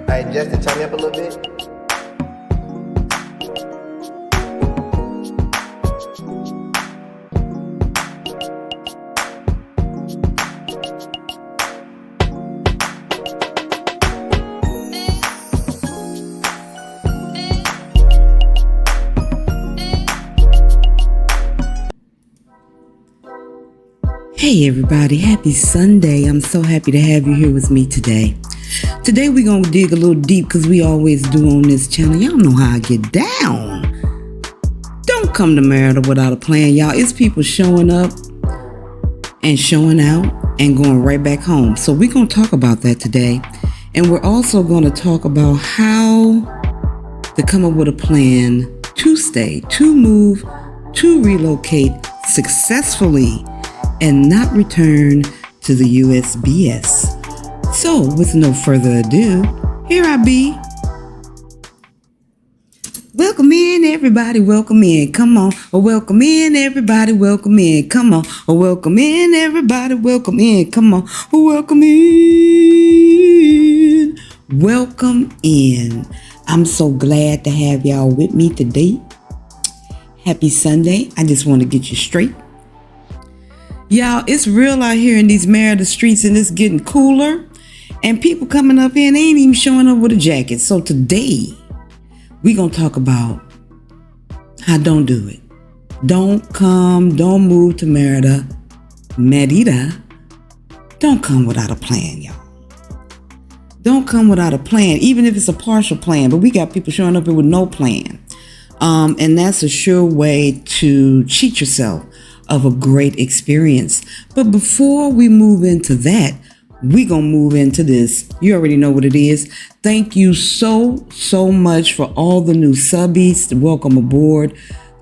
Alright, Justin, turn me up a little bit. Hey everybody, happy Sunday. I'm so happy to have you here with me today. Today we're going to dig a little deep because we always do on this channel. Y'all know how I get down. Don't come to Merida without a plan, y'all. It's people showing up and showing out and going right back home. So we're going to talk about that today. And we're also going to talk about how to come up with a plan to stay, to move, to relocate successfully and not return to the USBS. So, with no further ado, here I be. Welcome in, everybody, welcome in, come on. Oh, welcome in, everybody, welcome in, come on. Oh, welcome in, everybody, welcome in, come on. Oh, welcome in. Welcome in. I'm so glad to have y'all with me today. Happy Sunday. I just want to get you straight. Y'all, it's real out here in these Merida streets and it's getting cooler. And people coming up here and they ain't even showing up with a jacket. So today, we going to talk about how don't do it. Don't move to Merida. Don't come without a plan, y'all. Don't come without a plan, even if it's a partial plan. But we got people showing up here with no plan. And that's a sure way to cheat yourself of a great experience. But before we move into that, we're going to move into this. You already know what it is. Thank you so much for all the new subbies. Welcome aboard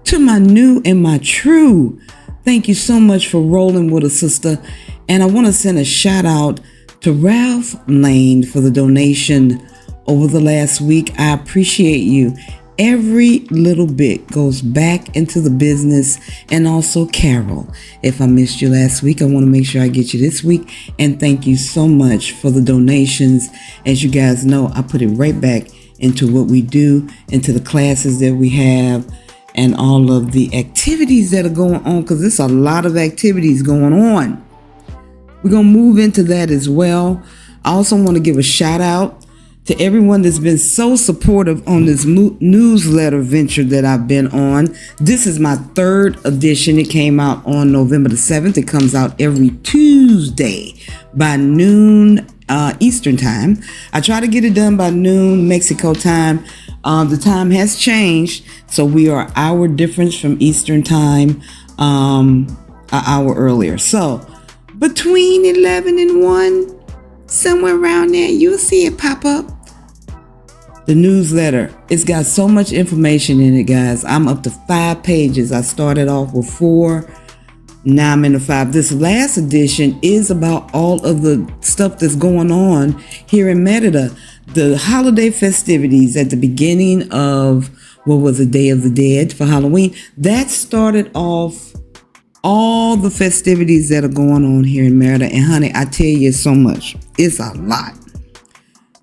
to my new and my true. Thank you so much for rolling with us, sister. And I want to send a shout out to Ralph Lane for the donation over the last week. I appreciate you. Every little bit goes back into the business. And also Carol, if I missed you last week, I want to make sure I get you this week. And thank you so much for the donations. As you guys know, I put it right back into what we do, into the classes that we have, and all of the activities that are going on, because there's a lot of activities going on. We're going to move into that as well. I also want to give a shout out to everyone that's been so supportive on this newsletter venture that I've been on. This is my third edition. It came out on November the 7th. It comes out every Tuesday by noon Eastern time. I try to get it done by noon Mexico time. The time has changed, so we are an hour difference from Eastern time, an hour earlier. So between 11 and 1, somewhere around there, you'll see it pop up. The newsletter, it's got so much information in it, guys. I'm up to 5 pages. I started off with 4. Now I'm into 5. This last edition is about all of the stuff that's going on here in Merida. The holiday festivities at the beginning of, what was the Day of the Dead for Halloween? That started off all the festivities that are going on here in Merida. And honey, I tell you so much. It's a lot.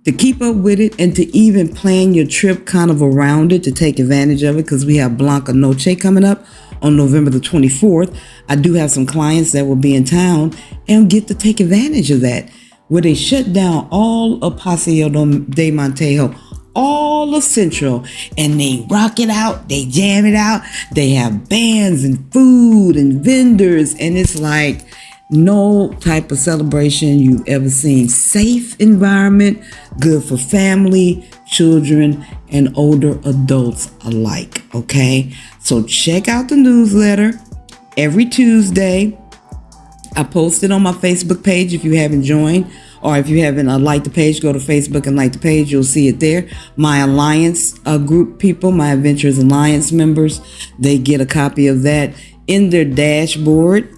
To keep up with it and to even plan your trip kind of around it, to take advantage of it, because we have Blanca Noche coming up on November the 24th. I do have some clients that will be in town and get to take advantage of that, where they shut down all of Paseo de Montejo, all of Central, and they rock it out, they jam it out. They have bands and food and vendors, and it's like no type of celebration you've ever seen. Safe environment, good for family, children, and older adults alike, okay? So check out the newsletter every Tuesday. I post it on my Facebook page if you haven't joined, or if you haven't liked the page, go to Facebook and like the page. You'll see it there. My Alliance group people, my Adventures Alliance members, they get a copy of that in their dashboard.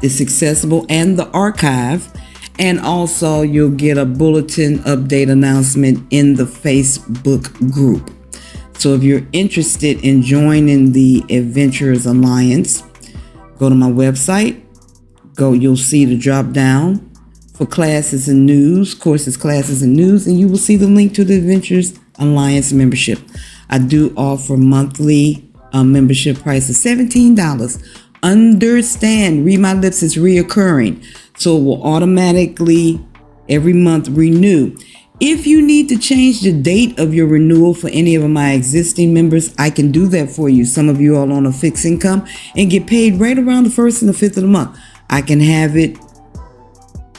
It's accessible, and the archive. And also you'll get a bulletin update announcement in the Facebook group. So if you're interested in joining the Adventurers Alliance, Go to my website. You'll see the drop down for classes and news, courses, classes, and news, and you will see the link to the Adventures Alliance membership. I do offer monthly membership price of $17. Understand, Read My Lips is reoccurring, so it will automatically every month renew. If you need to change the date of your renewal for any of my existing members, I can do that for you. Some of you all on a fixed income and get paid right around the 1st and the 5th of the month. I can have it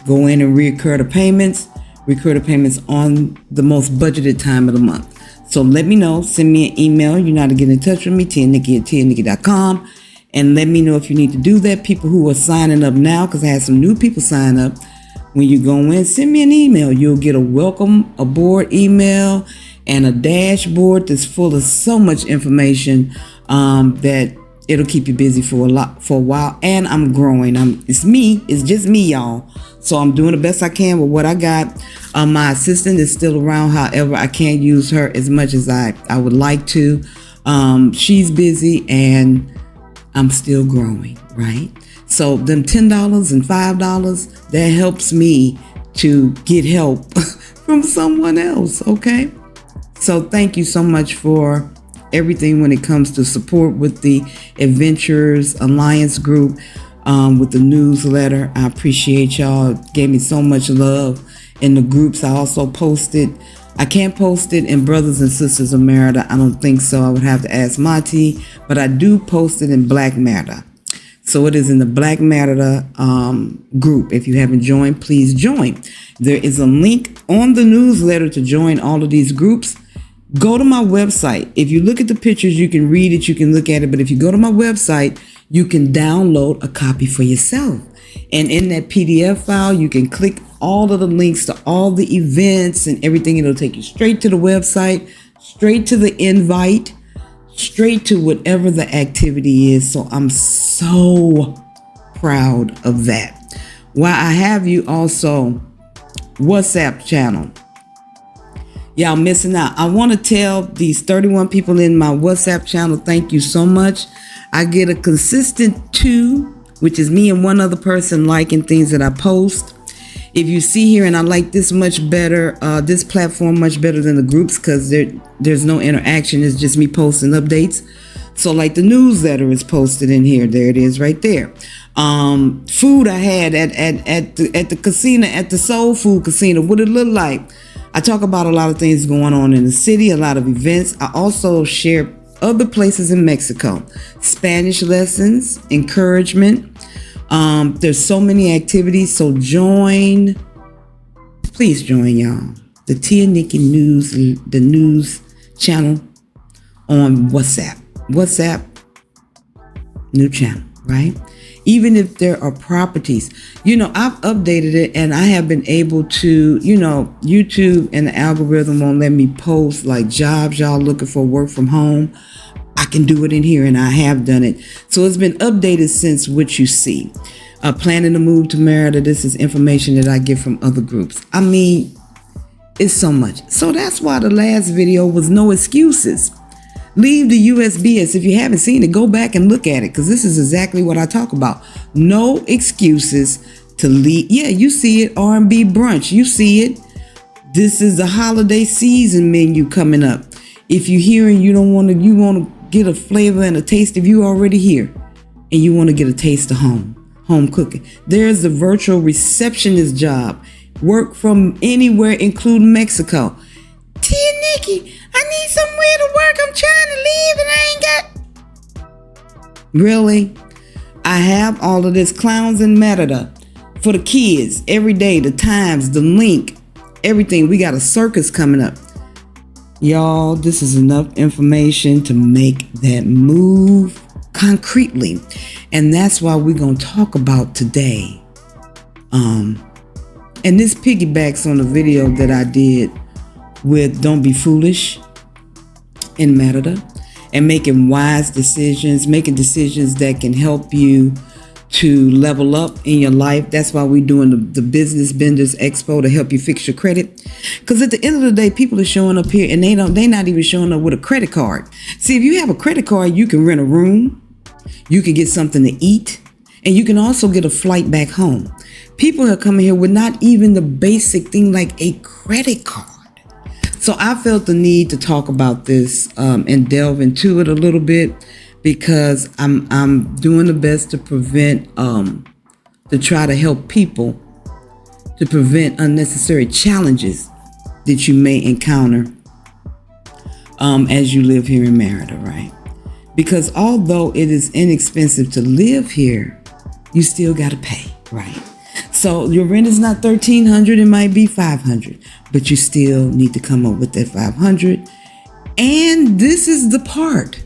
go in and recur the payments on the most budgeted time of the month. So let me know. Send me an email. You know how to get in touch with me, tianiki@tianiki.com. And let me know if you need to do that. People who are signing up now, because I had some new people sign up. When you go in, send me an email. You'll get a welcome aboard email and a dashboard that's full of so much information that it'll keep you busy for a while. And I'm growing. It's just me, y'all. So I'm doing the best I can with what I got. My assistant is still around. However, I can't use her as much as I would like to. She's busy and I'm still growing, right? So them $10 and $5, that helps me to get help from someone else, okay? So thank you so much for everything when it comes to support with the Adventures Alliance group, with the newsletter. I appreciate y'all. It gave me so much love in the groups. I also posted. I can't post it in Brothers and Sisters of Merida. I don't think so. I would have to ask Monty, but I do post it in Black Merida. So it is in the Black Merida group. If you haven't joined, please join. There is a link on the newsletter to join all of these groups. Go to my website. If you look at the pictures, you can read it, you can look at it. But if you go to my website, you can download a copy for yourself. And in that PDF file, you can click all of the links to all the events and everything. It'll take you straight to the website, straight to the invite, straight to whatever the activity is. So I'm so proud of that. While I have you also, WhatsApp channel. Y'all missing out. I want to tell these 31 people in my WhatsApp channel, thank you so much. I get a consistent 2, which is me and one other person liking things that I post. If you see here, and I like this much better, this platform much better than the groups, because there's no interaction. It's just me posting updates. So like the newsletter is posted in here. There it is right there. Food I had at the casino, at the Soul Food Casino, what it looked like. I talk about a lot of things going on in the city, a lot of events. I also share other places in Mexico, Spanish lessons, encouragement. There's so many activities, so please join y'all. The Tia Niki news, the news channel on WhatsApp, new channel, right? Even if there are properties, I've updated it and I have been able to, YouTube and the algorithm won't let me post like jobs y'all looking for, work from home. I can do it in here and I have done it. So it's been updated since what you see. Planning to move to Merida. This is information that I get from other groups. I mean, it's so much. So that's why the last video was no excuses. Leave the USBS. If you haven't seen it, go back and look at it, because this is exactly what I talk about. No excuses to leave. Yeah, you see it. R&B brunch. You see it. This is the holiday season menu coming up. If you're here and you want to get a flavor and a taste, if you already here and you want to get a taste of home cooking, there's the virtual receptionist job. Work from anywhere, including Mexico. Tia Niki, I need somewhere to work. I'm trying to leave and I ain't got. Really? I have all of this. Clowns in Merida for the kids every day, the times, the link, everything. We got a circus coming up. Y'all, this is enough information to make that move concretely. And that's why we're going to talk about today. And this piggybacks on the video that I did with Don't Be Foolish in Merida, and making wise decisions, making decisions that can help you to level up in your life. That's why we're doing the Business Benders Expo to help you fix your credit. Because at the end of the day, people are showing up here and they're not even showing up with a credit card. See, if you have a credit card, you can rent a room, you can get something to eat, And you can also get a flight back home. People are coming here with not even the basic thing like a credit card. So I felt the need to talk about this and delve into it a little bit, because I'm doing the best to to try to help people to prevent unnecessary challenges that you may encounter as you live here in Merida, right? Because although it is inexpensive to live here, you still got to pay, right? So your rent is not $1,300, it might be $500, but you still need to come up with that $500. And this is the part,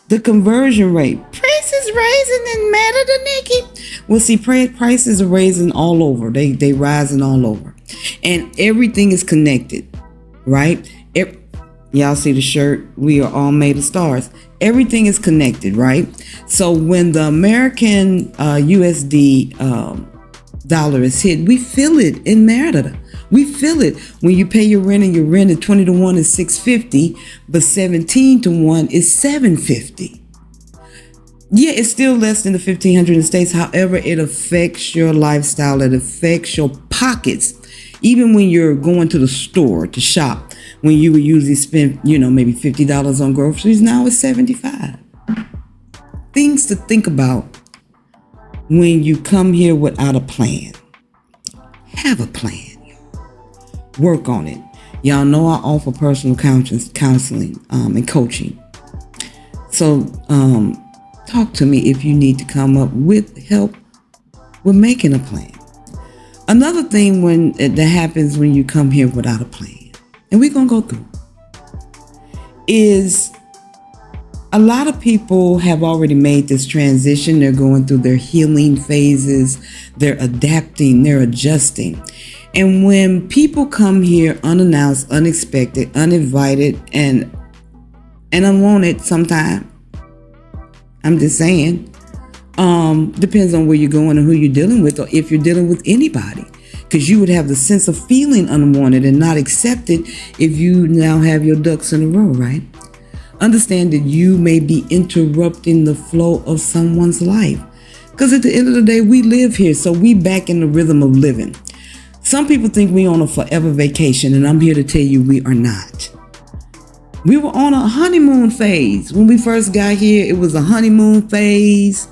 the conversion rate. Prices rising in Merida, Niki. Well, see, prices are rising all over. They rising all over, and everything is connected, right? Y'all see the shirt? We are all made of stars. Everything is connected, right? So when the American USD dollar is hit, we feel it in Merida. We feel it when you pay your rent, and your rent at 20 to 1 is $650, but 17 to 1 is $750. Yeah, it's still less than the $1,500 in the States. However, it affects your lifestyle. It affects your pockets. Even when you're going to the store to shop, when you would usually spend, maybe $50 on groceries, now it's $75. Things to think about when you come here without a plan. Have a plan. Work on it. Y'all know I offer personal counseling and coaching. So talk to me if you need to come up with help with making a plan. Another thing that happens when you come here without a plan, and we're going to go through, is a lot of people have already made this transition. They're going through their healing phases. They're adapting. They're adjusting. And when people come here unannounced, unexpected, uninvited, and unwanted sometimes, I'm just saying, depends on where you're going and who you're dealing with, or if you're dealing with anybody. Because you would have the sense of feeling unwanted and not accepted if you now have your ducks in a row, right? Understand that you may be interrupting the flow of someone's life. Because at the end of the day, we live here, so we back in the rhythm of living. Some people think we on a forever vacation, and I'm here to tell you we are not. We were on a honeymoon phase. When we first got here, it was a honeymoon phase.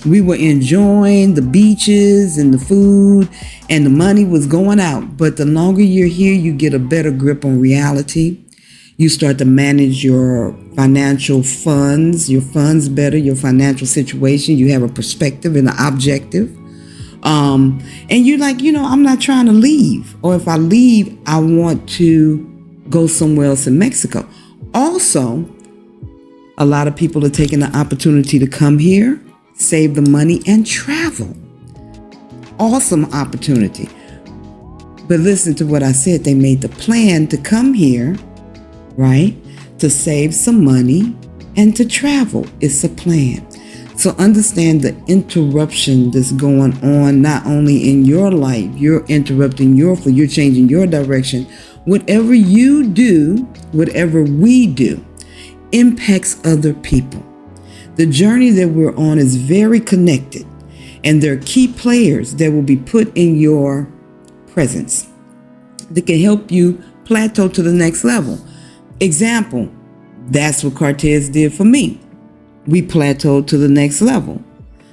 We were enjoying the beaches and the food, and the money was going out. But the longer you're here, you get a better grip on reality. You start to manage your financial funds, better, your financial situation. You have a perspective and an objective. And you're like, I'm not trying to leave. Or if I leave, I want to go somewhere else in Mexico. Also, a lot of people are taking the opportunity to come here, save the money, and travel. Awesome opportunity. But listen to what I said. They made the plan to come here, right? To save some money and to travel. It's a plan. So understand the interruption that's going on, not only in your life, you're interrupting you're changing your direction. Whatever you do, whatever we do, impacts other people. The journey that we're on is very connected, and there are key players that will be put in your presence that can help you plateau to the next level. Example, that's what Cortez did for me. We plateaued to the next level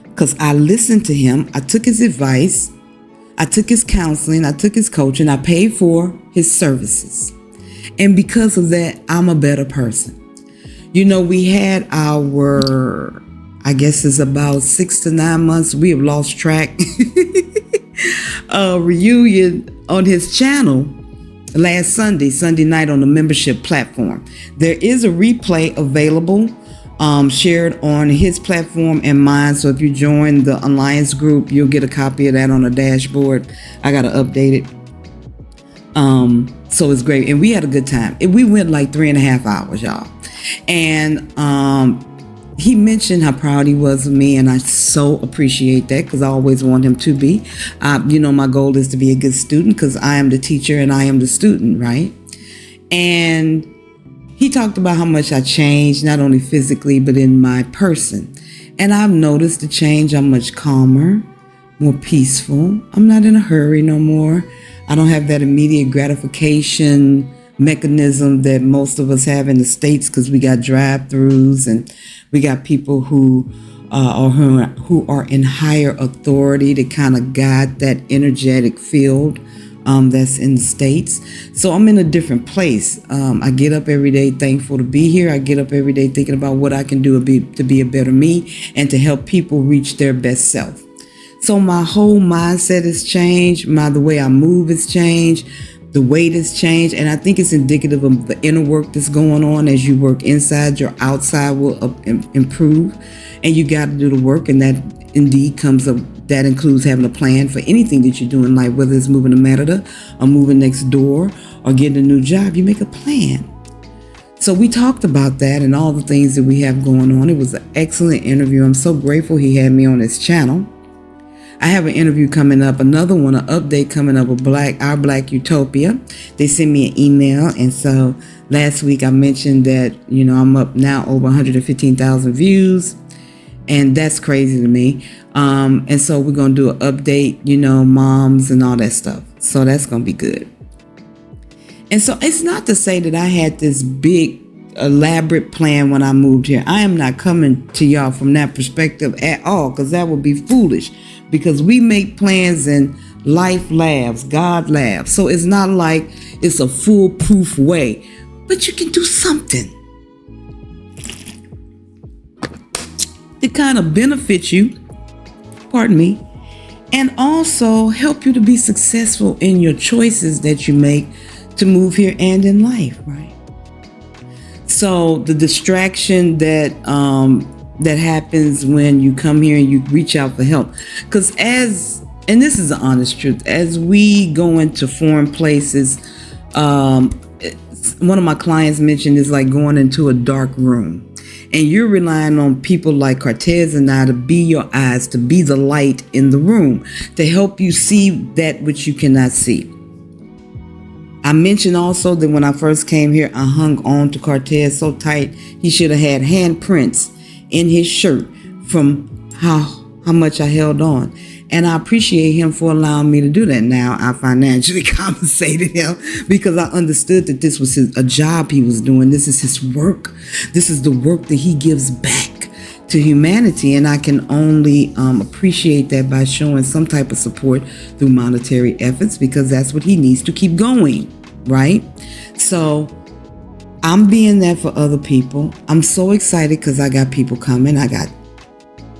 because I listened to him. I took his advice. I took his counseling. I took his coaching. I paid for his services. And because of that, I'm a better person. We had our, I guess it's about 6 to 9 months. We have lost track. Reunion on his channel last Sunday night on the membership platform. There is a replay available, shared on his platform and mine. So if you join the Alliance group, you'll get a copy of that on the dashboard. I got to update it. So it's great. And we had a good time. We went like 3.5 hours, y'all. And he mentioned how proud he was of me, and I so appreciate that because I always want him to be. My goal is to be a good student because I am the teacher and I am the student, right? And he talked about how much I changed, not only physically, but in my person. And I've noticed the change. I'm much calmer, more peaceful. I'm not in a hurry no more. I don't have that immediate gratification mechanism that most of us have in the States, because we got drive-throughs and we got people who are in higher authority to kind of guide that energetic field that's in the States. So I'm in a different place. I get up every day thankful to be here. I get up every day thinking about what I can do to be a better me and to help people reach their best self. So my whole mindset has changed. The way I move has changed. The weight has changed. And I think it's indicative of the inner work that's going on. As you work inside, your outside will improve. And you got to do the work. And that indeed that includes having a plan for anything that you do in life, whether it's moving to Merida or moving next door or getting a new job. You make a plan. So we talked about that and all the things that we have going on. It was an excellent interview. I'm so grateful he had me on his channel. I have an interview coming up, another one, an update coming up with Our Black Utopia. They sent me an email, and so last week I mentioned that, I'm up now over 115,000 views, and that's crazy to me. And so we're going to do an update, moms and all that stuff. So that's going to be good. And so it's not to say that I had this big elaborate plan when I moved here. I am not coming to y'all from that perspective at all, because that would be foolish. Because we make plans and life laughs, God laughs. So it's not like it's a foolproof way, but you can do something to kind of benefit you, and also help you to be successful in your choices that you make to move here and in life, right? So the distraction that happens when you come here and you reach out for help. Because and this is the honest truth, as we go into foreign places, one of my clients mentioned is like going into a dark room. And you're relying on people like Cortez and I to be your eyes, to be the light in the room, to help you see that which you cannot see. I mentioned also that when I first came here, I hung on to Cortez so tight, he should have had handprints in his shirt from how much I held on. And I appreciate him for allowing me to do that. Now I financially compensated him because I understood that this was a job he was doing. This is his work. This is the work that he gives back to humanity. And I can only appreciate that by showing some type of support through monetary efforts, because that's what he needs to keep going, right? So I'm being there for other people. I'm so excited because I got people coming. I got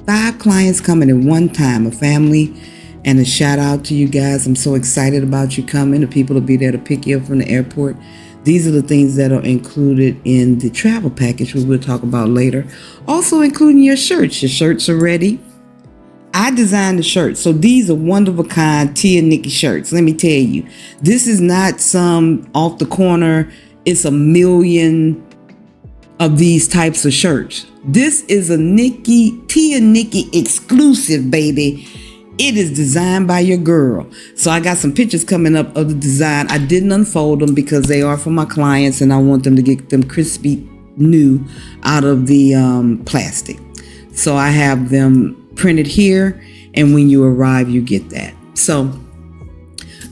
5 clients coming at one time, a family, and a shout out to you guys. I'm so excited about you coming. The people will be there to pick you up from the airport. These are the things that are included in the travel package, which we'll talk about later. Also including your shirts. Your shirts are ready. I designed the shirts. So these are one-of-a-kind Tia Niki shirts. Let me tell you, this is not some off the corner. It's a million of these types of shirts. This is a Tia Niki exclusive, baby. It is designed by your girl. So I got some pictures coming up of the design. I didn't unfold them because they are for my clients and I want them to get them crispy new out of the plastic. So I have them printed here, and when you arrive, you get that. So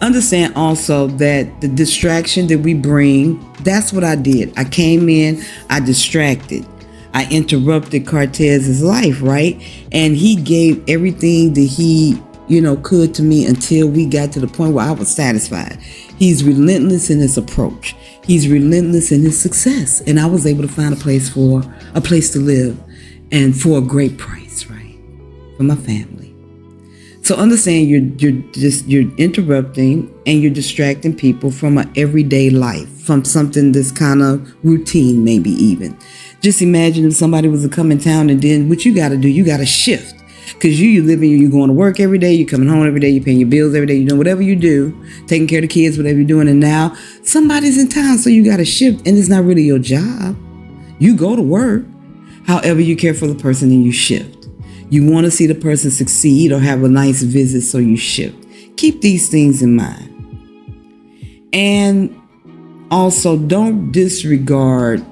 understand also that the distraction that we bring, that's what I did. I came in, I distracted. I interrupted Cortez's life, right? And he gave everything that he, could to me until we got to the point where I was satisfied. He's relentless in his approach. He's relentless in his success. And I was able to find a place to live, and for a great price, right? For my family. So understand you're interrupting and you're distracting people from an everyday life, from something that's kind of routine, maybe even. Just imagine if somebody was to come in town, and then what you got to do, you got to shift. Because you're going to work every day, you're coming home every day, you're paying your bills every day, you're doing whatever you do, taking care of the kids, whatever you're doing. And now somebody's in town, so you got to shift. And it's not really your job. You go to work. However, you care for the person and you shift. You want to see the person succeed or have a nice visit, so you shift. Keep these things in mind. And also, don't disregard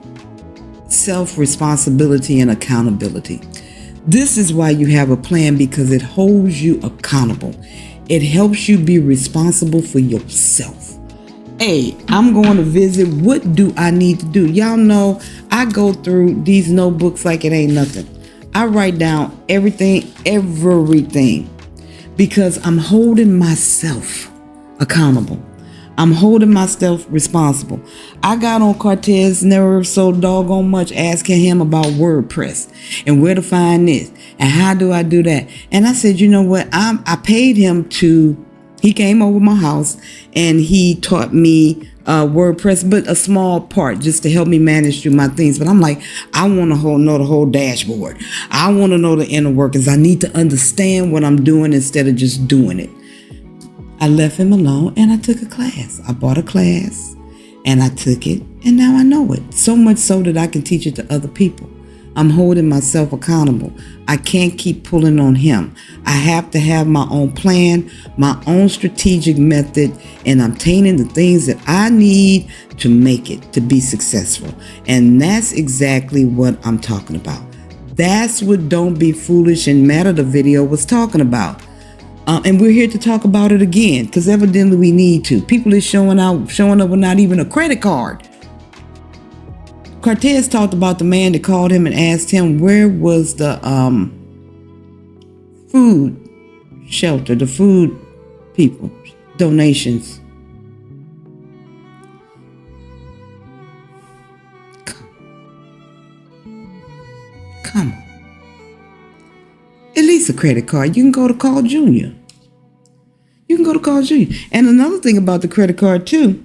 self-responsibility and accountability. This is why you have a plan, because it holds you accountable. It helps you be responsible for yourself. Hey, I'm going to visit. What do I need to do? Y'all know I go through these notebooks like it ain't nothing. I write down everything, because I'm holding myself accountable. I'm holding myself responsible. I got on Cortez nerves so doggone much asking him about WordPress and where to find this and how do I do that. And I said, you know what? I paid him he came over my house and he taught me WordPress, but a small part just to help me manage through my things. But I'm like, I want to know the whole dashboard. I want to know the inner workings. I need to understand what I'm doing instead of just doing it. I left him alone and I took a class. I bought a class and I took it, and now I know it. So much so that I can teach it to other people. I'm holding myself accountable. I can't keep pulling on him. I have to have my own plan, my own strategic method, and I'm obtaining the things that I need to make it, to be successful. And that's exactly what I'm talking about. That's what Don't Be Foolish in Merida video was talking about. And we're here to talk about it again, because evidently we need to. People is showing up with not even a credit card. Cortez talked about the man that called him and asked him where was the food shelter, the food people, donations. Come on. At least a credit card. You can go to Carl Jr. And another thing about the credit card too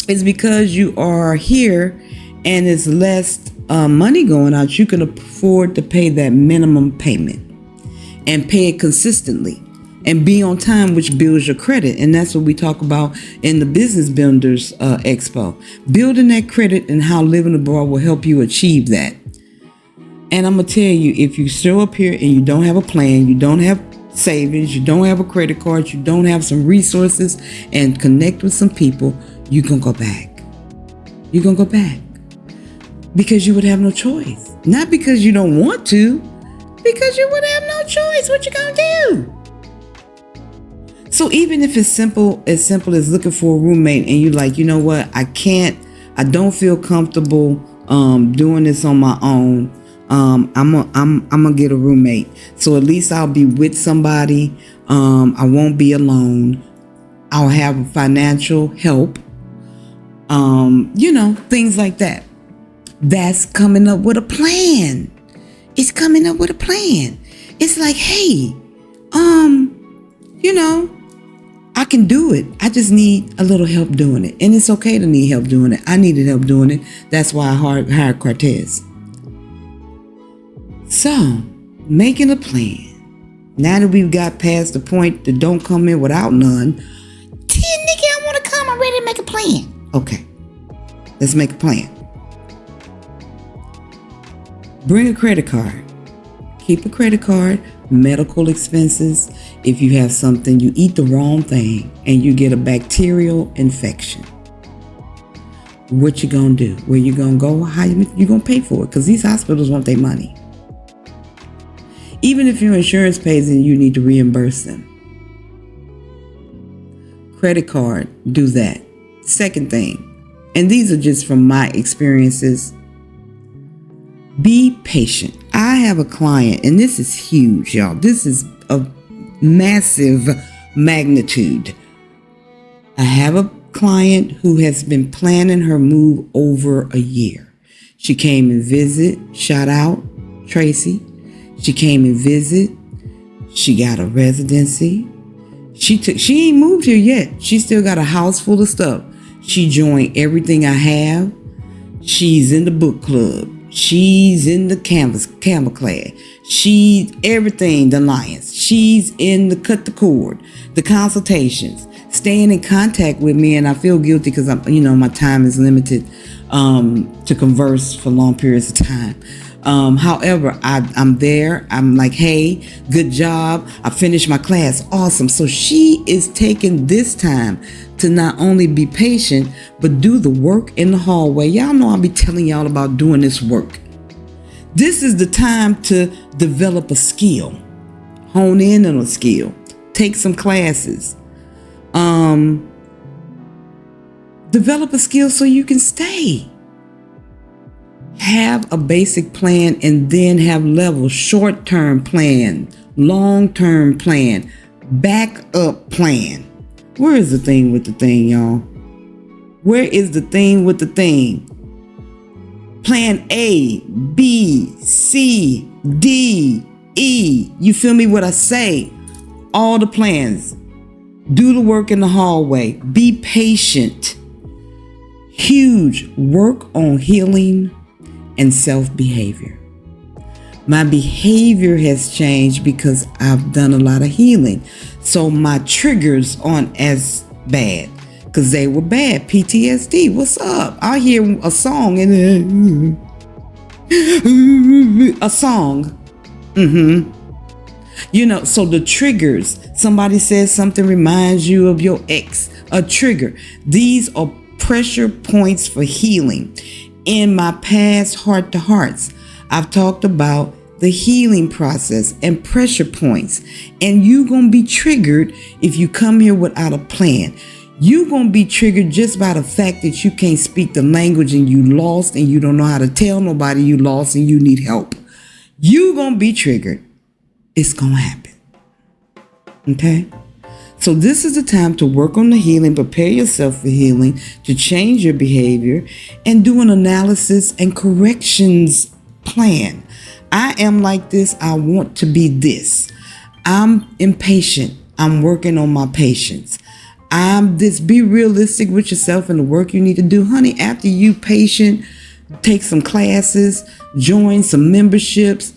is because you are here and it's less money going out, you can afford to pay that minimum payment and pay it consistently and be on time, which builds your credit. And that's what we talk about in the Business Builders Expo. Building that credit and how living abroad will help you achieve that. And I'm going to tell you, if you show up here and you don't have a plan, you don't have savings, you don't have a credit card, you don't have some resources and connect with some people, you're going to go back. You're going to go back. Because you would have no choice. Not because you don't want to, because you would have no choice. What you going to do? So even if it's simple as looking for a roommate and you're like, you know what, I don't feel comfortable doing this on my own. I'm gonna get a roommate, so at least I'll be with somebody. I won't be alone. I'll have financial help. Things like that. That's coming up with a plan. It's coming up with a plan. It's like, hey, I can do it. I just need a little help doing it, and it's okay to need help doing it. I needed help doing it. That's why I hired Cortez. So, making a plan. Now that we've got past the point that don't come in without none, Tia Niki, I want to come. I'm ready to make a plan. Okay, let's make a plan. Bring a credit card. Keep a credit card. Medical expenses. If you have something, you eat the wrong thing and you get a bacterial infection. What you gonna do? Where you gonna go? How you gonna pay for it? Because these hospitals want their money. Even if your insurance pays and you need to reimburse them. Credit card, do that. Second thing, and these are just from my experiences, be patient. I have a client, and this is huge, y'all. This is a massive magnitude. I have a client who has been planning her move over a year. She came and visit. Shout out, Tracy. She came and visit. She got a residency. She ain't moved here yet. She still got a house full of stuff. She joined everything I have. She's in the book club. She's in the Canva class. She's everything, the Alliance. She's in the cut the cord, the consultations, staying in contact with me. And I feel guilty because my time is limited to converse for long periods of time. However, I'm there. I'm like, hey, good job. I finished my class. Awesome. So she is taking this time to not only be patient, but do the work in the hallway. Y'all know I'll be telling y'all about doing this work. This is the time to develop a skill, hone in on a skill, take some classes, develop a skill so you can stay. Have a basic plan and then have levels, short-term plan, long-term plan, backup plan. Where is the thing with the thing, y'all? Where is the thing with the thing? Plan A, B, C, D, E. You feel me what I say? All the plans. Do the work in the hallway. Be patient. Huge. Work on healing and self-behavior. My behavior has changed because I've done a lot of healing. So my triggers aren't as bad because they were bad. PTSD. What's up? I hear a song and a song. You know, so the triggers, somebody says something reminds you of your ex, a trigger. These are pressure points for healing. In my past heart to hearts, I've talked about the healing process and pressure points. And you're going to be triggered if you come here without a plan. You're going to be triggered just by the fact that you can't speak the language and you lost and you don't know how to tell nobody you lost and you need help. You're going to be triggered. It's going to happen. Okay? So this is the time to work on the healing, prepare yourself for healing, to change your behavior, and do an analysis and corrections plan. I am like this. I want to be this. I'm impatient. I'm working on my patience. I'm this. Be realistic with yourself and the work you need to do. Honey, after you patient, take some classes, join some memberships,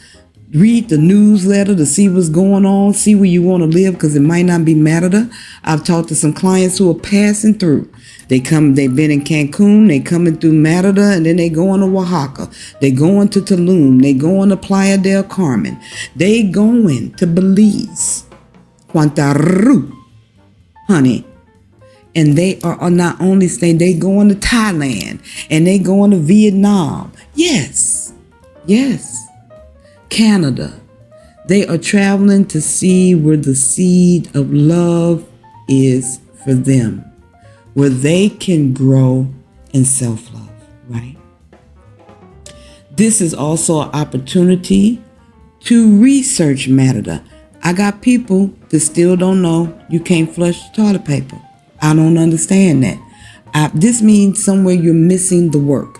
read the newsletter to see what's going on, see where you want to live, because it might not be Merida. I've talked to some clients who are passing through. They've been in Cancun, they coming through Merida, and then they going to Oaxaca. They going to Tulum. They going to Playa del Carmen. They going to Belize, Quantaru, honey. And they are not only staying, they going to Thailand, and they going to Vietnam. Yes. Canada. They are traveling to see where the seed of love is for them, where they can grow in self-love, right? This is also an opportunity to research Merida. I got people that still don't know you can't flush toilet paper. I don't understand that. This means somewhere you're missing the work.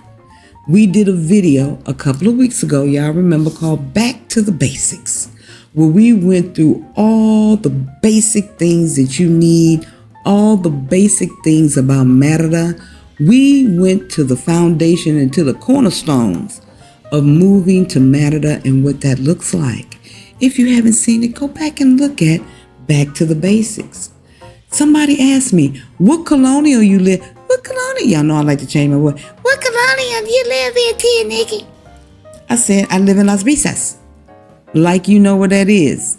We did a video a couple of weeks ago, y'all remember, called Back to the Basics, where we went through all the basic things that you need, all the basic things about Merida. We went to the foundation and to the cornerstones of moving to Merida and what that looks like. If you haven't seen it, go back and look at Back to the Basics. Somebody asked me, what colonial you live? What colonial? Y'all know I like to change my word. What colonial do you live in, Tia Niki? I said, I live in Las Brisas. Like you know where that is.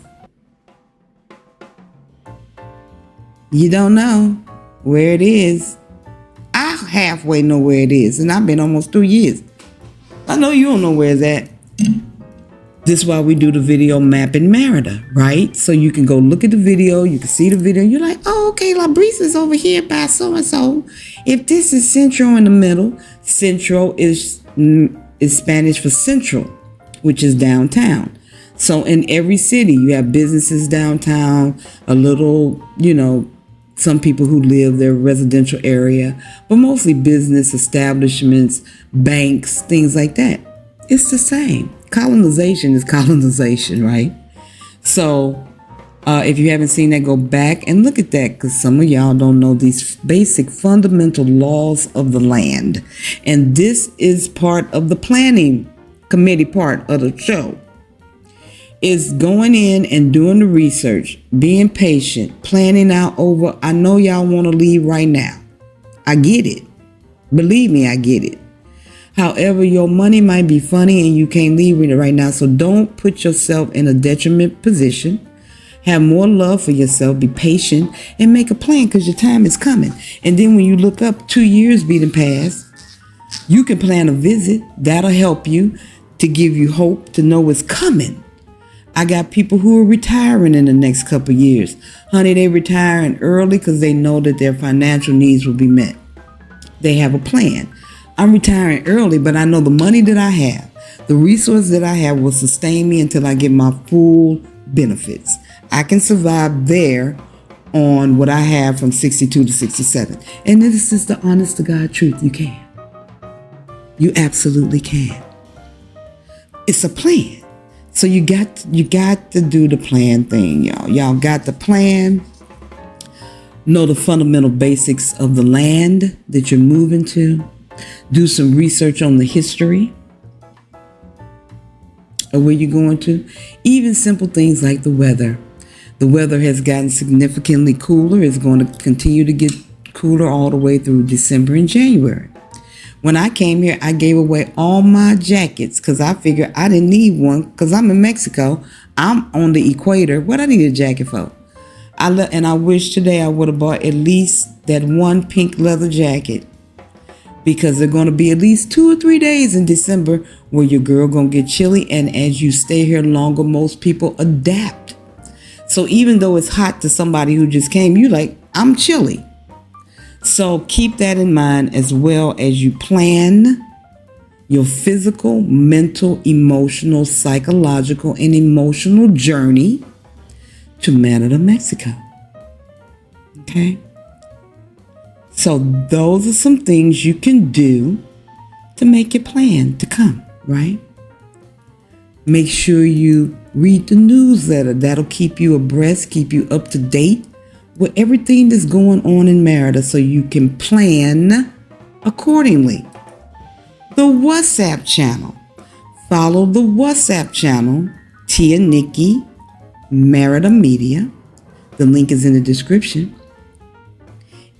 You don't know where it is. I halfway know where it is, and I've been almost 2 years. I know you don't know where it's at. This is why we do the video mapping Merida, right? So you can go look at the video, you can see the video, you're like, oh, okay, La Brisa is over here by so-and-so. If this is Centro in the middle, Centro is Spanish for central, which is downtown. So in every city, you have businesses downtown, a little, some people who live their residential area, but mostly business establishments, banks, things like that. It's the same. Colonization is colonization, right? So if you haven't seen that, go back and look at that, because some of y'all don't know these basic fundamental laws of the land. And this is part of the planning committee part of the show. Is going in and doing the research, being patient, planning out over. I know y'all want to leave right now. I get it. Believe me, I get it. However, your money might be funny and you can't leave with it right now. So don't put yourself in a detriment position. Have more love for yourself. Be patient and make a plan, because your time is coming. And then when you look up 2 years being passed, you can plan a visit. That'll help you. to give you hope, to know it's coming. I got people who are retiring in the next couple of years. Honey, they retiring early because they know that their financial needs will be met. They have a plan. I'm retiring early, but I know the money that I have, the resources that I have will sustain me until I get my full benefits. I can survive there on what I have from 62 to 67. And this is the honest to God truth. You can. You absolutely can. It's a plan. So you got to do the plan thing, y'all. Y'all got the plan. Know the fundamental basics of the land that you're moving to. Do some research on the history of where you're going to. Even simple things like the weather. The weather has gotten significantly cooler. It's going to continue to get cooler all the way through December and January. When I came here, I gave away all my jackets because I figured I didn't need one because I'm in Mexico. I'm on the equator. What I need a jacket for? I wish today I would have bought at least that one pink leather jacket because they're going to be at least 2 or 3 days in December where your girl going to get chilly. And as you stay here longer, most people adapt. So even though it's hot to somebody who just came, you like, I'm chilly. So keep that in mind as well as you plan your physical, mental, emotional, psychological, and emotional journey to Merida, Mexico. Okay? So those are some things you can do to make your plan to come, right? Make sure you read the newsletter. That'll keep you abreast, keep you up to date with everything that's going on in Merida so you can plan accordingly. The WhatsApp channel. Follow the WhatsApp channel, Tia Niki, Merida Media. The link is in the description.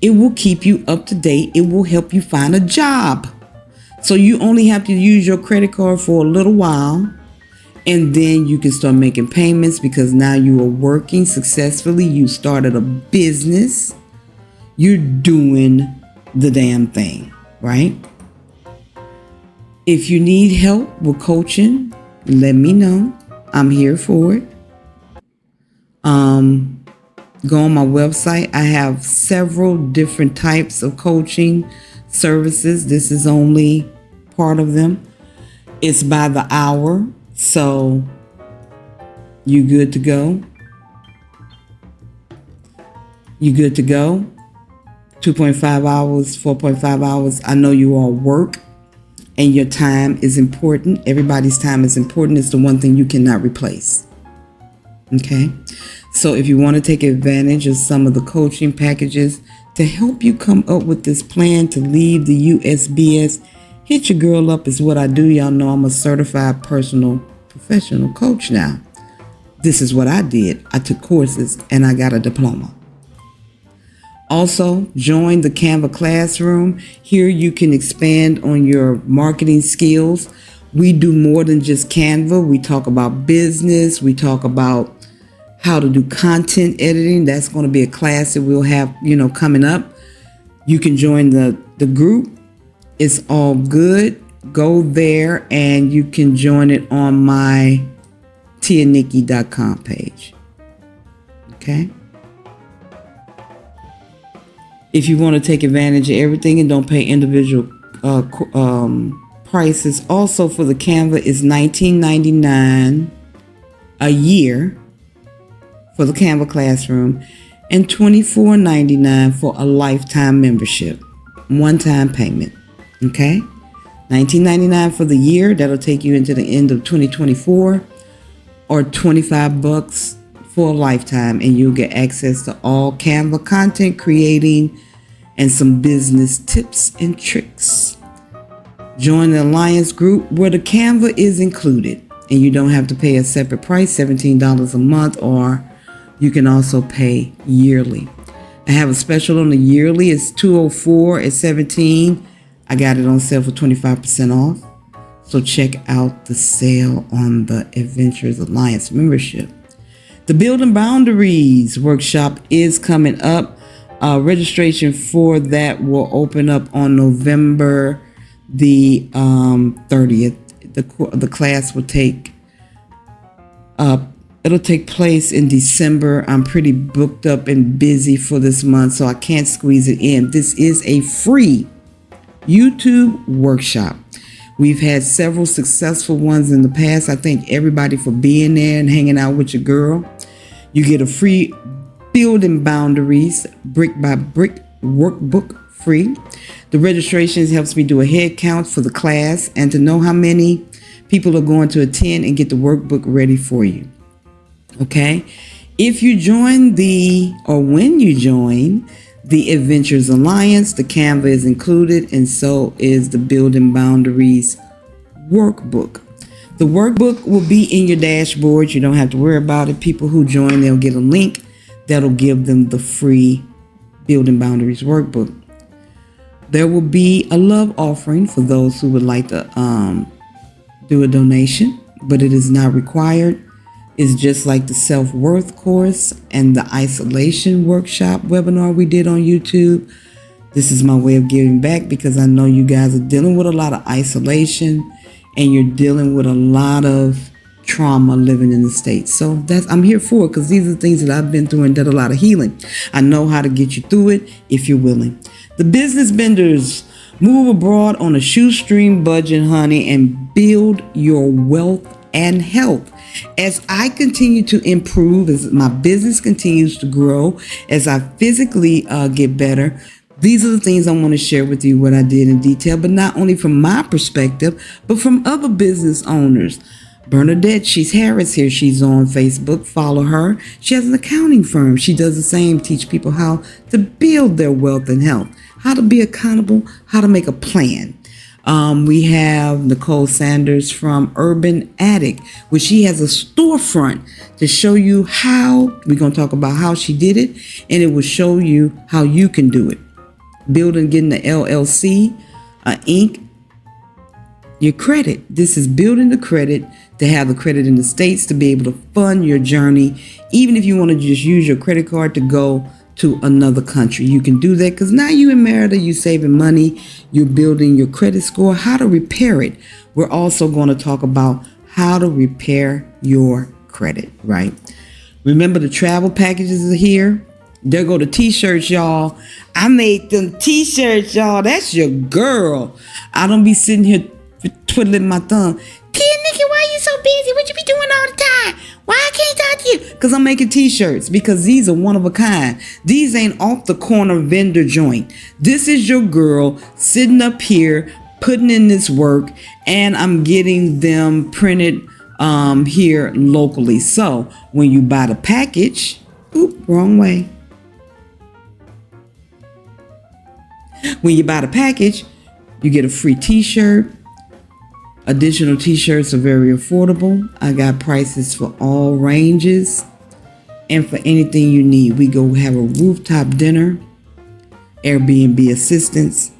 It will keep you up to date. It will help you find a job. So you only have to use your credit card for a little while. And then you can start making payments because now you are working successfully. You started a business. You're doing the damn thing, right? If you need help with coaching, let me know. I'm here for it. Go on my website. I have several different types of coaching services. This is only part of them. It's by the hour. So you good to go? You good to go? 2.5 hours, 4.5 hours. I know you all work and your time is important. Everybody's time is important. It's the one thing you cannot replace. Okay? So if you want to take advantage of some of the coaching packages to help you come up with this plan to leave the USBS, hit your girl up is what I do. Y'all know I'm a certified professional coach now. This is what I did. I took courses and I got a diploma. Also, join the Canva classroom. Here you can expand on your marketing skills. We do more than just Canva. We talk about business. We talk about how to do content editing. That's going to be a class that we'll have, coming up. You can join the group. It's all good. Go there and you can join it on my tianiki.com page. Okay? If you want to take advantage of everything and don't pay individual prices, also for the Canva is $19.99 a year for the Canva classroom and $24.99 for a lifetime membership. One-time payment. Okay? $19.99 for the year. That'll take you into the end of 2024, or $25 for a lifetime, and you'll get access to all Canva content creating and some business tips and tricks. Join the Alliance group where the Canva is included, and you don't have to pay a separate price, $17 a month, or you can also pay yearly. I have a special on the yearly. It's $204 at $17. I got it on sale for 25% off. So check out the sale on the Adventures Alliance membership. The Building Boundaries workshop is coming up. Registration for that will open up on November the 30th. the class will take it'll take place in December. I'm pretty booked up and busy for this month, so I can't squeeze it in. This is a free YouTube workshop. We've had several successful ones in the past. I thank everybody for being there and hanging out with your girl. You get a free Building Boundaries brick by brick workbook free. The registrations helps me do a head count for the class and to know how many people are going to attend and get the workbook ready for you. Okay, if you join when you join the Adventures Alliance, the Canva is included, and so is the Building Boundaries workbook. The workbook will be in your dashboard. You don't have to worry about it. People who join, they'll get a link that'll give them the free Building Boundaries workbook. There will be a love offering for those who would like to do a donation, but it is not required. It's just like the self-worth course and the isolation workshop webinar we did on YouTube. This is my way of giving back because I know you guys are dealing with a lot of isolation and you're dealing with a lot of trauma living in the States. So I'm here for it because these are the things that I've been through and did a lot of healing. I know how to get you through it if you're willing. The business benders, move abroad on a shoestring budget, honey, and build your wealth and health. As I continue to improve, as my business continues to grow, as I physically get better, these are the things I want to share with you, what I did in detail, but not only from my perspective, but from other business owners. Bernadette, she's Harris here. She's on Facebook. Follow her. She has an accounting firm. She does the same, teach people how to build their wealth and health, how to be accountable, how to make a plan. We have Nicole Sanders from Urban Addict, where she has a storefront to show you how. We're going to talk about how she did it, and it will show you how you can do it. Building, getting the LLC, Inc., your credit. This is building the credit to have the credit in the States to be able to fund your journey. Even if you want to just use your credit card to go to another country, you can do that because now you in Merida, you saving money, you're building your credit score, how to repair it. We're also going to talk about how to repair your credit, right? Remember the travel packages are here. There go the t-shirts, y'all. I made them t-shirts, y'all. That's your girl. I don't be sitting here twiddling my thumb. Tia Niki, why you so busy? What you be doing all the time? Why I can't talk to you? Because I'm making t-shirts, because these are one of a kind. These ain't off the corner vendor joint. This is your girl sitting up here putting in this work, and I'm getting them printed here locally. So when you buy the package, wrong way. When you buy the package, you get a free t-shirt. Additional t-shirts are very affordable. I got prices for all ranges and for anything you need. We go have a rooftop dinner, Airbnb assistance,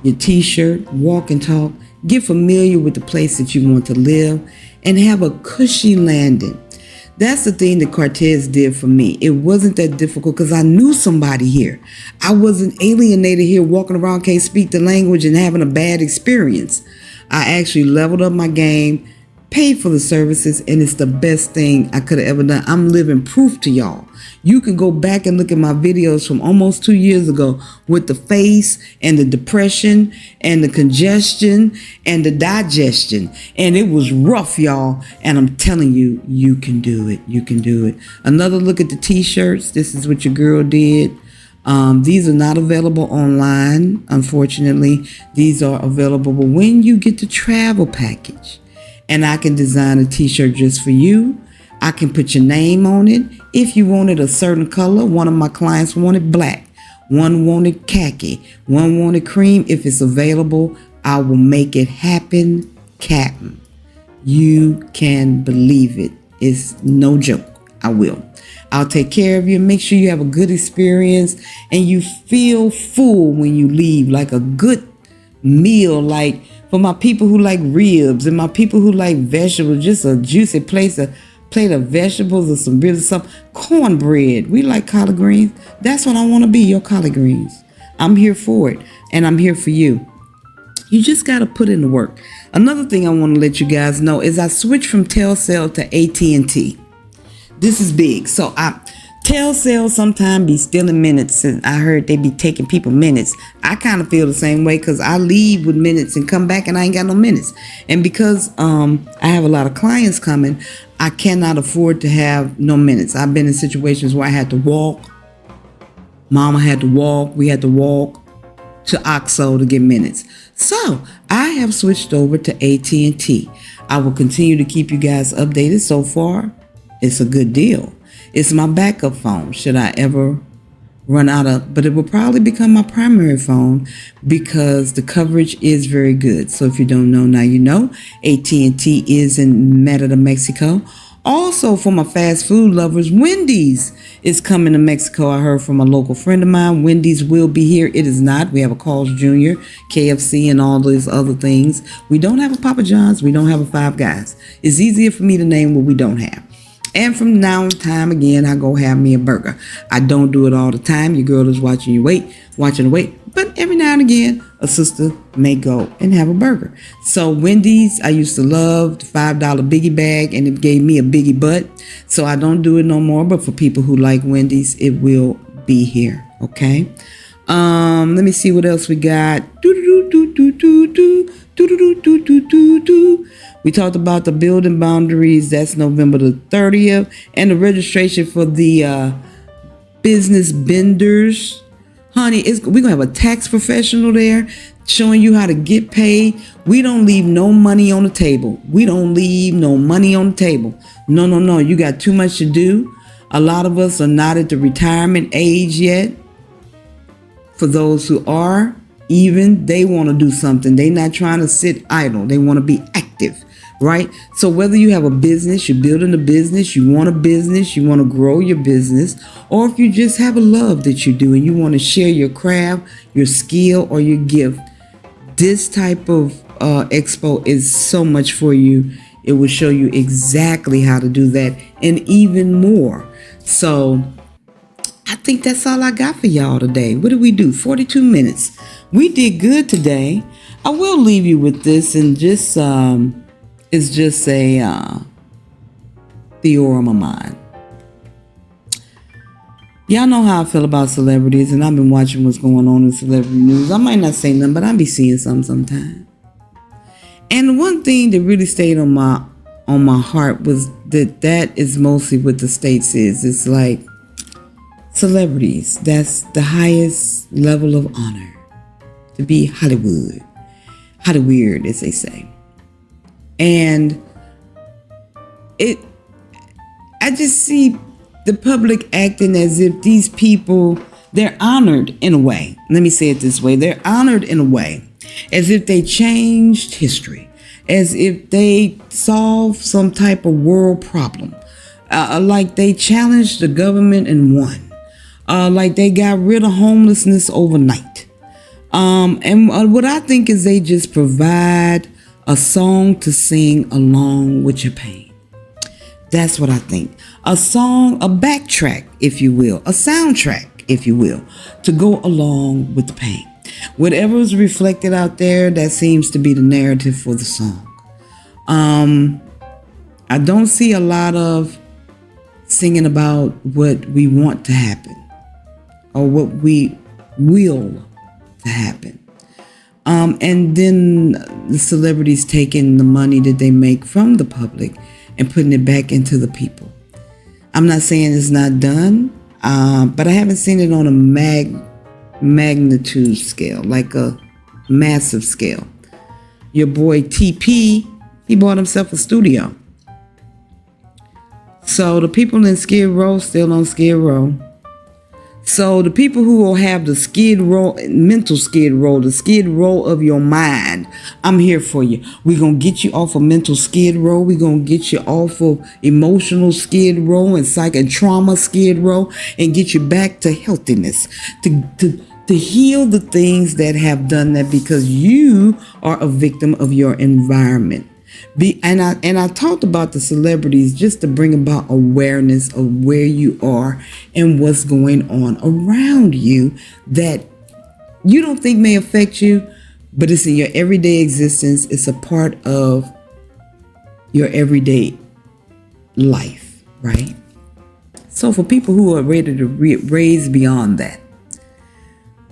your t-shirt, walk and talk, get familiar with the place that you want to live, and have a cushy landing. That's the thing that Cortez did for me. It wasn't that difficult because I knew somebody here. I wasn't alienated here walking around, can't speak the language and having a bad experience. I actually leveled up my game, paid for the services, and it's the best thing I could have ever done. I'm living proof to y'all. You can go back and look at my videos from almost 2 years ago with the face and the depression and the congestion and the digestion. And it was rough, y'all. And I'm telling you, you can do it. You can do it. Another look at the t-shirts. This is what your girl did. These are not available online, unfortunately. These are available when you get the travel package. And I can design a t-shirt just for you. I can put your name on it. If you wanted a certain color, one of my clients wanted black. One wanted khaki. One wanted cream. If it's available, I will make it happen, Captain. You can believe it. It's no joke. I will. I'll take care of you. Make sure you have a good experience and you feel full when you leave, like a good meal, like for my people who like ribs and my people who like vegetables, just a juicy plate of vegetables or some ribs or something. Cornbread. We like collard greens. That's what I want to be, your collard greens. I'm here for it, and I'm here for you. You just got to put in the work. Another thing I want to let you guys know is I switched from Telcel to AT&T. This is big. So Telcel sometimes be stealing minutes, and I heard they be taking people minutes. I kind of feel the same way because I leave with minutes and come back and I ain't got no minutes. And because I have a lot of clients coming, I cannot afford to have no minutes. I've been in situations where I had to walk. Mama had to walk. We had to walk to OXO to get minutes. So I have switched over to AT&T. I will continue to keep you guys updated. So far, it's a good deal. It's my backup phone should I ever run out of, but it will probably become my primary phone because the coverage is very good. So if you don't know, now you know. AT&T is in Merida, Mexico. Also, for my fast food lovers, Wendy's is coming to Mexico. I heard from a local friend of mine. Wendy's will be here. It is not. We have a Carl's Jr., KFC, and all those other things. We don't have a Papa John's. We don't have a Five Guys. It's easier for me to name what we don't have. And from now on time again, I go have me a burger. I don't do it all the time. Your girl is watching the weight. But every now and again, a sister may go and have a burger. So Wendy's, I used to love the $5 biggie bag, and it gave me a biggie butt. So I don't do it no more. But for people who like Wendy's, it will be here. Okay. Let me see what else we got. We talked about the building boundaries. That's November the 30th. And the registration for the business vendors. Honey, we're going to have a tax professional there showing you how to get paid. We don't leave no money on the table. No. You got too much to do. A lot of us are not at the retirement age yet. For those who are, even they want to do something. They're not trying to sit idle. They want to be active, right? So whether you have a business, you're building a business, you want to grow your business, or if you just have a love that you do and you want to share your craft, your skill, or your gift, this type of expo is so much for you. It will show you exactly how to do that and even more. So I think that's all I got for y'all today. What did we do? 42 minutes. We did good today. I will leave you with this, and just it's just a theorem of mine. Y'all know how I feel about celebrities, and I've been watching what's going on in celebrity news. I might not say nothing, but I be seeing something sometimes. And the one thing that really stayed on my heart was that is mostly what the States is. It's like celebrities. That's the highest level of honor. To be Hollywood, as they say. And I just see the public acting as if these people, they're honored in a way. Let me say it this way. They're honored in a way as if they changed history, as if they solved some type of world problem, like they challenged the government and won, like they got rid of homelessness overnight. And what I think is they just provide a song to sing along with your pain. That's what I think. A song, a backtrack, if you will, a soundtrack, if you will, to go along with the pain. Whatever is reflected out there, that seems to be the narrative for the song. I don't see a lot of singing about what we want to happen or what we will to happen. And then the celebrities taking the money that they make from the public and putting it back into the people. I'm not saying it's not done, but I haven't seen it on a magnitude scale, like a massive scale. Your boy TP, he bought himself a studio. So the people in Skid Row still on Skid Row. So the people who will have the Skid Row, mental Skid Row, the Skid Row of your mind, I'm here for you. We're going to get you off of mental Skid Row. We're going to get you off of emotional Skid Row and psych and trauma Skid Row and get you back to healthiness, to heal the things that have done that because you are a victim of your environment. And I talked about the celebrities just to bring about awareness of where you are and what's going on around you that you don't think may affect you, but it's in your everyday existence. It's a part of your everyday life, right? So for people who are ready to raise beyond that,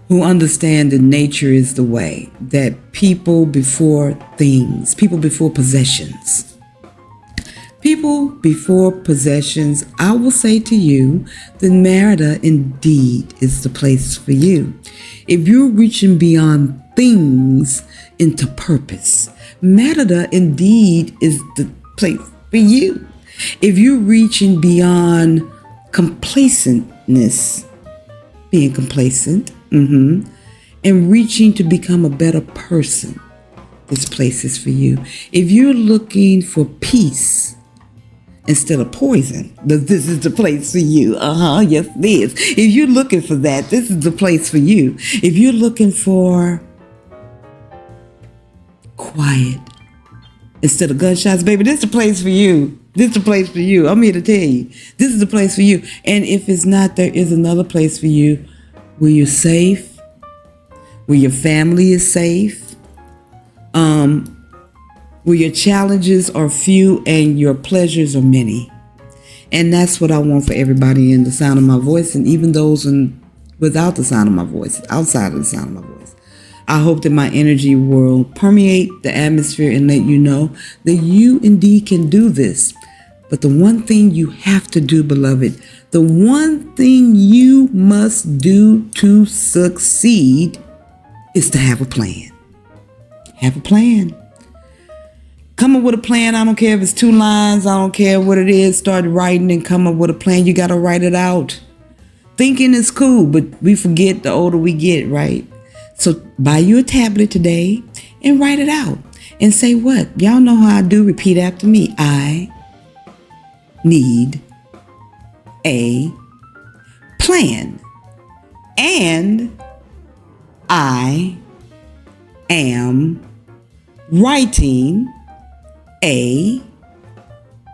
who understand that nature is the way, that people before things, people before possessions, people before possessions, I will say to you that Merida indeed is the place for you. If you're reaching beyond things into purpose, Merida indeed is the place for you. If you're reaching beyond complacentness, being complacent, and reaching to become a better person, this place is for you. If you're looking for peace instead of poison, this is the place for you. Yes, it is. If you're looking for that, this is the place for you. If you're looking for quiet instead of gunshots, baby, this is the place for you. This is the place for you. I'm here to tell you, this is the place for you. And if it's not, there is another place for you where you're safe, where your family is safe, where your challenges are few and your pleasures are many. And that's what I want for everybody in the sound of my voice, and even those without the sound of my voice, outside of the sound of my voice. I hope that my energy will permeate the atmosphere and let you know that you indeed can do this. But the one thing you have to do, beloved, the one thing you must do to succeed is to have a plan. Have a plan. Come up with a plan. I don't care if it's 2 lines. I don't care what it is. Start writing and come up with a plan. You got to write it out. Thinking is cool, but we forget the older we get, right? So buy you a tablet today and write it out. And say what? Y'all know how I do. Repeat after me. I need a plan. And I am writing a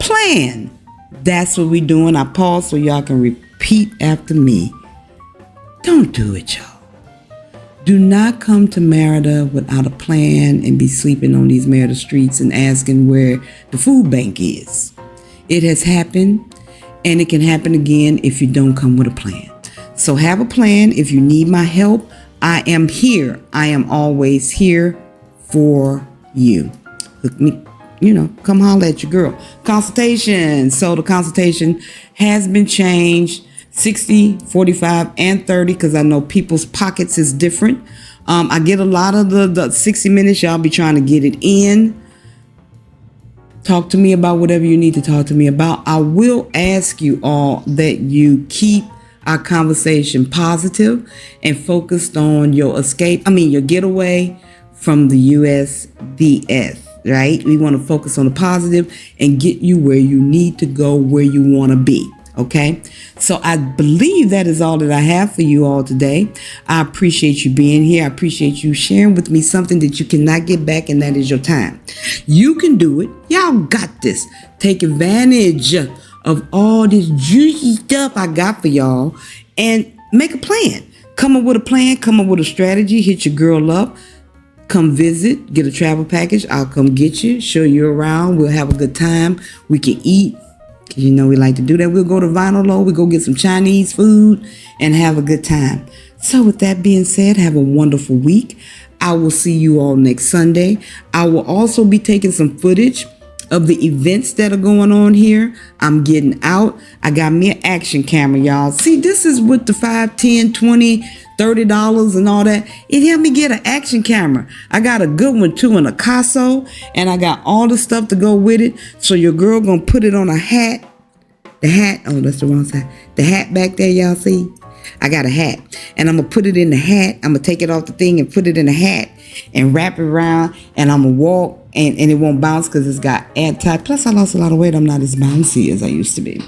plan. That's what we're doing. I pause so y'all can repeat after me. Don't do it, y'all. Do not come to Merida without a plan and be sleeping on these Merida streets and asking where the food bank is. It has happened, and it can happen again if you don't come with a plan. So have a plan. If you need my help, I am here. I am always here for you. Hook me, come holler at your girl. Consultation. So the consultation has been changed. 60, 45, and 30, because I know people's pockets is different. I get a lot of the 60 minutes. Y'all be trying to get it in. Talk to me about whatever you need to talk to me about. I will ask you all that you keep our conversation positive and focused on your your getaway from the USDS, right? We want to focus on the positive and get you where you need to go, where you want to be. Okay, so I believe that is all that I have for you all today. I appreciate you being here. I appreciate you sharing with me something that you cannot get back, and that is your time. You can do it. Y'all got this. Take advantage of all this juicy stuff I got for y'all and make a plan. Come up with a plan. Come up with a strategy. Hit your girl up. Come visit. Get a travel package. I'll come get you. Show you around. We'll have a good time. We can eat. You know we like to do that. We'll go to Vinyl Low. We'll go get some Chinese food and have a good time. So with that being said, have a wonderful week. I will see you all next Sunday. I will also be taking some footage of the events that are going on here. I'm getting out. I got me an action camera, y'all. See, this is with the $5, $10, $20, $30 and all that. It helped me get an action camera. I got a good one too, and a Casso, and I got all the stuff to go with it. So your girl gonna put it on a hat. The hat, oh, that's the wrong side. The hat back there, y'all see? I got a hat, and I'm gonna put it in the hat. I'm gonna take it off the thing and put it in the hat and wrap it around, and I'm gonna walk, and it won't bounce because it's got anti. Plus, I lost a lot of weight. I'm not as bouncy as I used to be.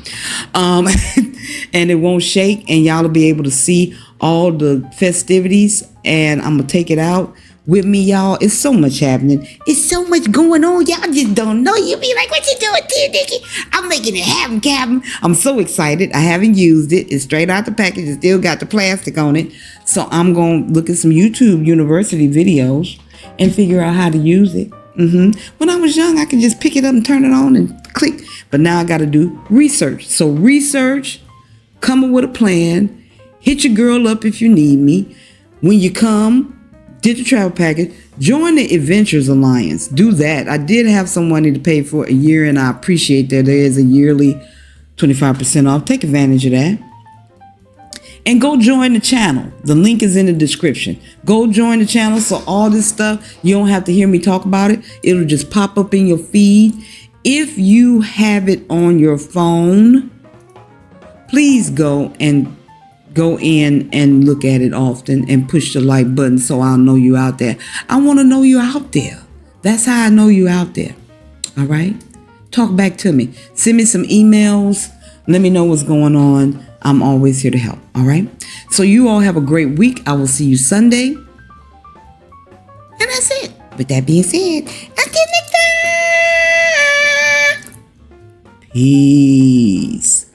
And it won't shake, and y'all will be able to see all the festivities, and I'm gonna take it out with me, y'all. It's so much happening. It's so much going on. Y'all just don't know. You be like, what you doing, Tia Niki? I'm making it happen, Captain. I'm so excited. I haven't used it. It's straight out the package. It still got the plastic on it. So I'm going to look at some YouTube University videos and figure out how to use it. When I was young, I could just pick it up and turn it on and click. But now I got to do research. So research, come up with a plan, hit your girl up if you need me. When you come, did the travel package, join the Adventures Alliance. Do that. I did have some money to pay for a year, and I appreciate that there is a yearly 25% off. Take advantage of that. And go join the channel. The link is in the description. Go join the channel so all this stuff, you don't have to hear me talk about it. It'll just pop up in your feed. If you have it on your phone, please go in and look at it often and push the like button so I'll know you out there. I want to know you out there. That's how I know you out there. All right? Talk back to me. Send me some emails. Let me know what's going on. I'm always here to help. All right? So you all have a great week. I will see you Sunday. And that's it. With that being said, until next time. Peace.